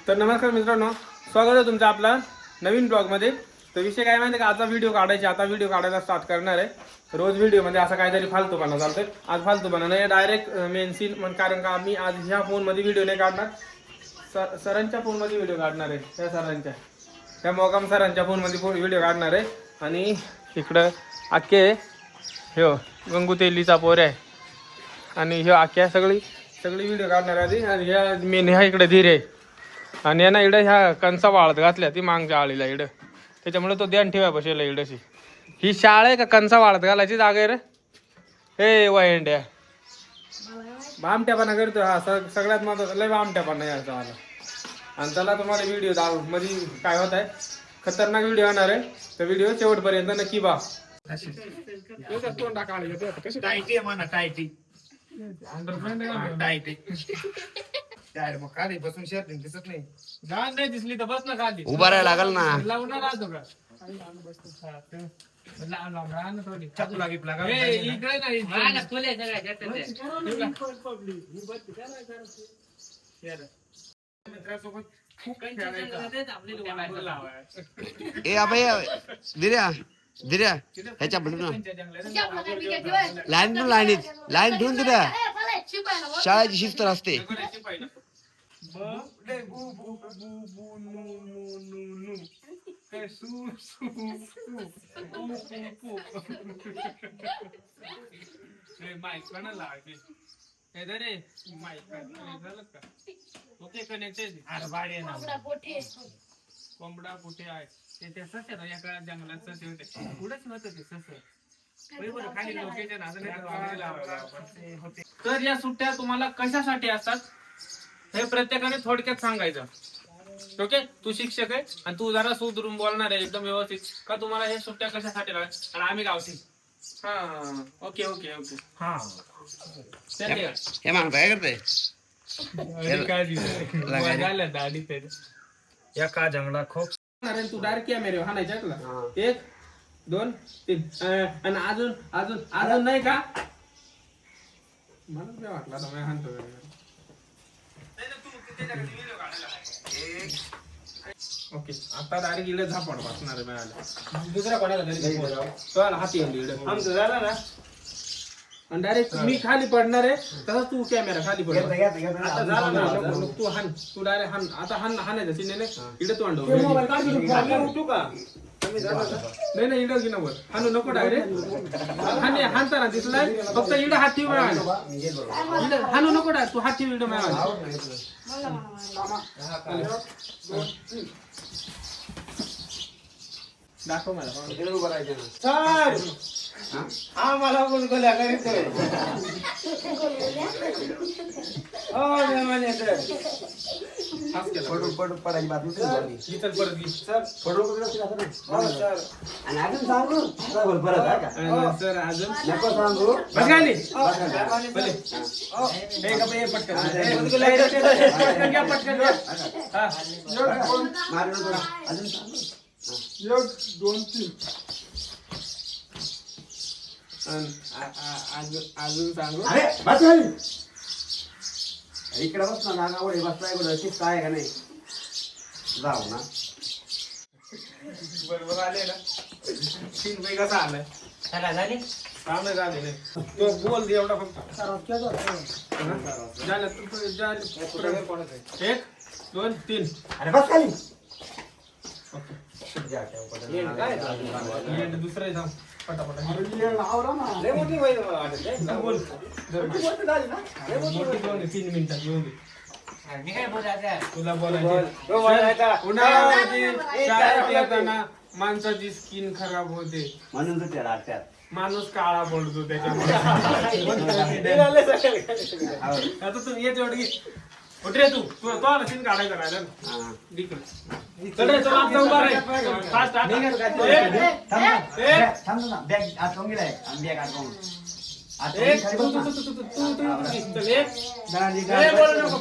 तर नमस्कार मित्रांनो, स्वागत आहे तुमचं आपला नवीन ब्लॉगमध्ये. तर विषय काय माहिती का, आता व्हिडिओ काढायला स्टार्ट करणार आहे. रोज व्हिडिओ म्हणजे असा काहीतरी फालतूपणा चालतोय. आज फालतूपणा नाही, डायरेक्ट मेन सीन. मग कारण का मी आज ह्या फोनमध्ये व्हिडिओ नाही काढणार, सरांच्या फोनमध्ये व्हिडिओ काढणार आहे. त्या मोकाम सरांच्या फोनमध्ये व्हिडिओ काढणार आहे. आणि इकडं आखे ह्यो गंगू तेलीचा पोर आहे आणि ह्यो आख्या सगळी व्हिडिओ काढणार आधी. आणि ह्या मेन ह्या इकडे धीर आहे. आणि यांना इकडे ह्या कणसा वाळत घातल्या ती मागच्या आळीला इकडं, त्याच्यामुळे तो ध्यान ठेवा बसेल इकडशी. ही शाळा आहे का कणसा वाळत घालायची जागा आहे रे? हे वयंड्या बामट्यापणा करतो हा. सगळ्यात महत्वाचा लय बामट्यापणा यायचा मला. आणि त्याला तुम्हाला व्हिडिओ दाव मध्ये काय होत आहे, खतरनाक व्हिडिओ होणार आहे. तर व्हिडिओ शेवटपर्यंत नक्की बा. नाही दिसली तर बस ना खाली, उभा राहायला लागल ना. लावून राहतो का इकडे नाही. ए अभय दिर्या ह्याच्या लाईन ठेवून दिल्या. शाळेची शिस्त असते. कोंबडा कुठे आहे ते सस आहे ना, एका जंगलात सस होते. पुढेच नव्हतं ते सस खाली लोकेशन होते. तर या सुट्ट्या तुम्हाला कशासाठी असतात हे प्रत्येकाने थोडक्यात सांगायचं. ओके, तू शिक्षक आहे आणि तू जरा सुधरून बोलणार आहे एकदम व्यवस्थित का तुम्हाला हे सुट्ट्या कशासाठी लागतात. आणि आम्ही गावठी. हा ओके ओके ओके. हा हे मागता काय करते या का जंगला खूप. तू डायरेक्ट कॅमेरे हाणायचे ऐकला. 1 2 3 आणि अजून अजून अजून नाही का. मला काय वाटलं आता मी हाणतो. ओके, आता डायरेक्ट इकडे झापड वाचणार आहे मिळाला. दुसऱ्या कोणाला तरी हाती आमचं झालं ना. आणि डायरेक्ट मी खाली पडणार आहे तसंच तू कॅमेरा खाली पडणार. आता झाला ना, तू हान, तू डायरेक्ट हान. आता हाणायचं सिनेने इकडे तू आणतो का. नाही नाही इकडं घेणं वर हाणू नको डायरेक्ट. हाणता ना दिसलाय फक्त इकडे हात ठेव मिळाला. हाणू नको डायरेक्ट तू हात ठेव इकडे मिळाला. दाखव मला हा मला बोलतोय पडायची बातमी सर अजून नको सांगू. अजून सांगू. इकडे बस ना, नागावडे बसलाय शिस्त आहे का नाही. जाऊ ना बरोबर आले ना. 3 पैकी कसा आलाय झाले झाले तो बोल दे एवढा फक्त. 1 2 3. अरे बस खाली. दुसरं जाऊ पटापट. मोठी 3 मिनिटात येऊन दे. तुला बोलायचं उन्हाळ्यामध्ये शाळेत येताना माणसाची स्किन खराब होते म्हणून तर त्याला त्यात माणूस काळा पडतो त्याच्यामुळे. आता तू ये तेवढी कुठे रे तू आला सीन काढायचा काय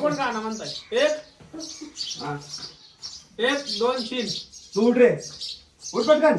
कोण गाणं म्हणताय. 1 2 3. तू उठ रे, उठ पटकन.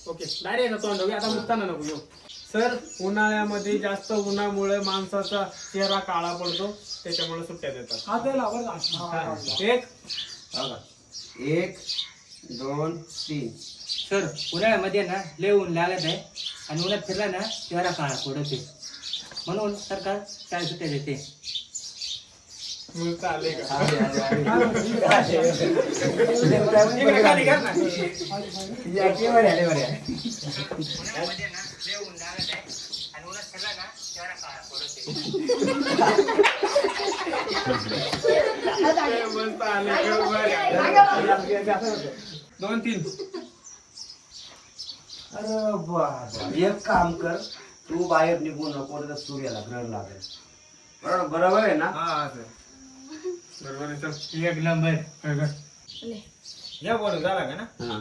ओके डायरेक्ट तोंड आता मुक्ताना नको येऊ. सर उन्हाळ्यामध्ये जास्त उन्हामुळे माणसाचा चेहरा काळा पडतो त्याच्यामुळे सुट्ट्या देतात. 1 बघा 1 2 3. सर उन्हाळ्यामध्ये ना लय ऊन लागत आहे आणि उन्हात फिरला ना चेहरा काळा पडते म्हणून सरकार शाळा सुट्ट्या देते. चालेल का? अरे, अरे, अरे. इकडे खाली घ्या ना. या, ते बरे आले, बरे आले. उन्हाळ्यामध्ये ना लय ऊन लागत आहे आणि उन्हात फिरला ना चेहरा काळा पडते. मस्त आले, बरं. 2 3. अरे बाबा, एक काम कर, तू बाहेर निघू नको तर सूर्याला ग्रहण लागेल. बरोबर आहे ना? हा सर बरोबर आहे. चल एक नंबर. या बोल झाला का ना? हा.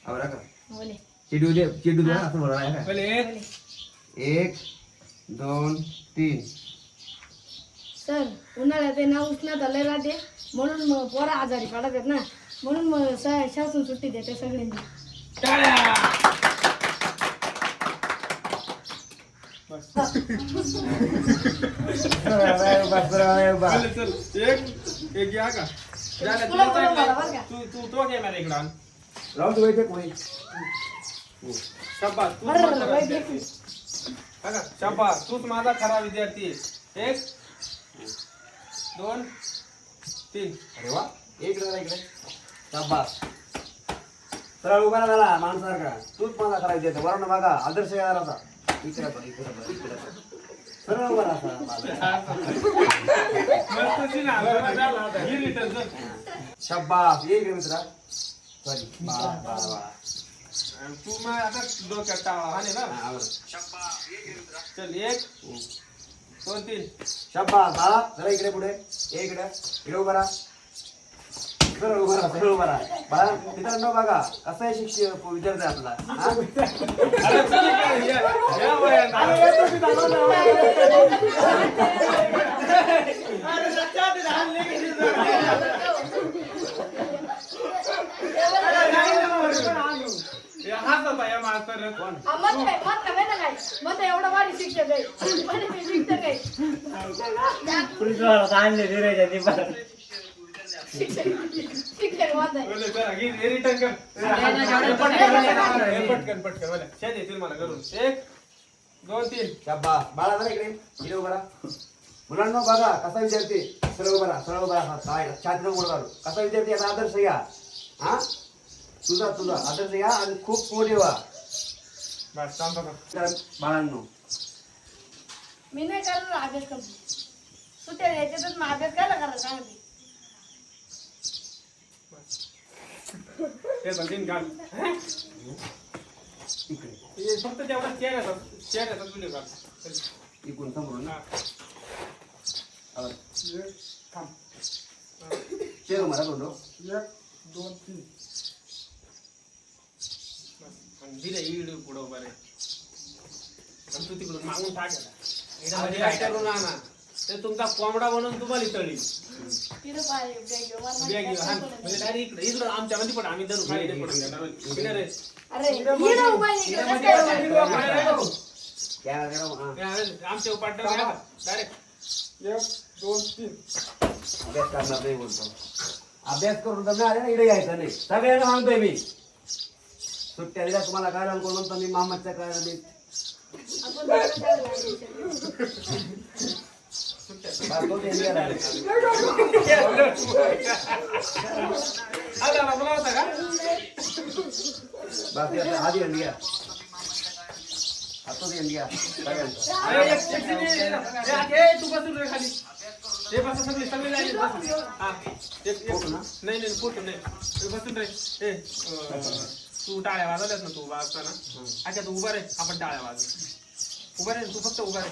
आवरा का? चिडू दे असं बरोबर आहे का? पहिले 1 2 3. सर उन्हाळ्यात आहे ना उष्णता लय राहते म्हणून मग पोरं आजारी पडत आहेत ना म्हणून मग शासन सुट्टी देते सगळ्यांनी. टाळ्या. बस. पहिले चल एक घ्या का? झालं, तुला तुला बरोबर चांगलं बरं का? आहे. तू तो कॅमेरा इकडं आण. राहू दे वैद्य कोणी. शाबास, तूच बरं, माझा बरं, विद्यार्थी आहे. बघा, शाबास, तूच माझा खरा विद्यार्थी आहे. 1 2 3. अरे वा, इकडे शाबास. सरळ उभा झाला माणसासारखा. तूच मला करायचं देतो बरोबर ना? बघा आदर्श याराचा. इकडे बघ. सरळ उभा राहा. मस्त सीन आला. झाला आता. ही रिटर्न चल. शाबास. ये इकडे मित्रा. सॉरी. तू मग आता डोक्यात टाळा हा ना. चल 1 2 3. शाबास. बाळा जरा इकडे पुढे. ये इकडे उभा राहा. सरळ उभा राहा. बाळा मित्रांनो बघा कसा आहे शिक्षक विद्यार्थी आपला. हा? अरे तुम्ही काय या वयात आले. अरे लक्षात राहिले की हाच होता या मास्तर कोण मत एवढा भारी शिक्षक आहे म्हणे मी शिक्षक आहे. शिक्षक मत आहे. बोले चला घे रिटर्न कर. पटकन बोला शेत येतील मला करून. 1 2 3. शाबास. बाळा जरा इकडे उभा राहा. मुलांनो बघा कसा विद्यार्थी. सरळ उभा राहा. काय छात्र उभा राहा. कसा विद्यार्थी याचा आदर्श घ्या. हा तुझा आदर्श घ्या आणि खूप मोठे व्हा. बस थांब बघा. तर बाळांनो मी नाही करणार अभ्यास करतो सुट्ट्या याच्यातच मग अभ्यास करायला सांगते. ते पण घाल. इकडे हे फक्त तेवढा चेहऱ्याचा व्हिडिओ काढ. इकडून समोरून हा. आवर. थांब. चेअर मला बोललो. 1 2 3. दिले इड पुढं उभा रे. आणि तू तिकडून मागून टाकायला काय करू ना ते तुमचा कोंबडा बनवून तुम्हाला तळी तिथं पाय बॅग घेऊ हा म्हणजे डायरेक्ट इकडं आमच्या मध्ये पण आम्ही धरू खाली नाही पडून घेणार इकडे रे. अरे इकडं उभा आहे, इकडं कसं काय उभा आहे? आमच्या उपाट डायरेक्ट 1 2 3. अभ्यास करणार नाही बोलतो. अभ्यास करून तर आले ना इकडे यायचं नाही. सगळ्यांना सांगतोय मी. सुट्ट्या दिल्या तुम्हाला काय कोण म्हणतो मी मामाच्या काय मी आपण दोघं चाललो आहे. दाखवते मी याला. आला बोला होता का बाकी आता आधी येऊन घ्या. आताच येऊन घ्या सगळ्यांचं. तू बसून रे खाली ते बस सगळे जायचे हा नाही फोटो नाही बसून रे तू टाळ्या वाजवल्यास ना तू उभा असताना. अच्छा तू उभा रे आपण टाळ्या वाजव. उभा रे तू फक्त उभा रे.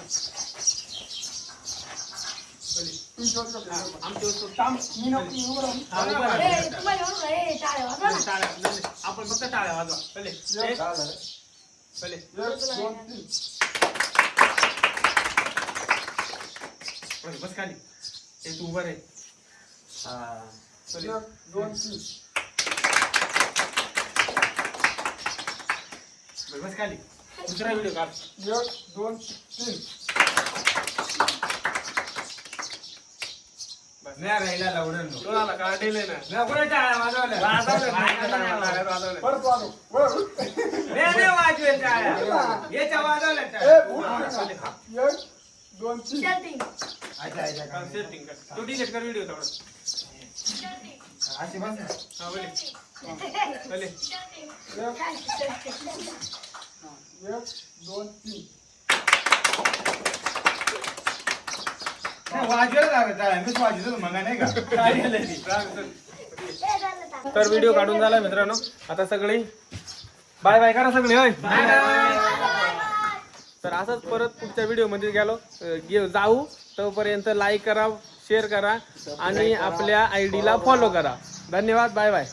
आमच्या तुम्हाला एवढं काय टाळ्या वाजवा ना. आपण फक्त टाळ्या वाजवा पहिले काय झालं? पहिले बस खाली ते तू उभा रे. हा. पहिले 2 3. बस खाली दुसरा व्हिडिओ काढ. 1 2 3. नाही राहिला लावणं तो आला काढले ना नाही कोणी टाळ्या वाजवल्या वाजवलं. परत वाजव. वर. नाही वाजवेल टाळ्या याच्या वाजवल्या ए, टाळ्या उठ. एक, दोन, तीन. Starting. अच्छा अच्छा सेटिंग कर. तो डिलीट कर व्हिडिओ थोडा. अशी बस ना. हा बोले. बोले. एक, दोन, तीन. नाही, वाजवेल का रे टाळ्या मीच वाजवतो मग नाही का काय झालं ती? तर व्हिडिओ काढून झाला मित्रांनो. आता सगळी बाय बाय करा सगळे होय. तर असंच परत पुढच्या व्हिडिओमध्ये जाऊ. तोपर्यंत लाईक करा, शेअर करा आणि आपल्या आयडीला फॉलो करा. धन्यवाद. Bye bye.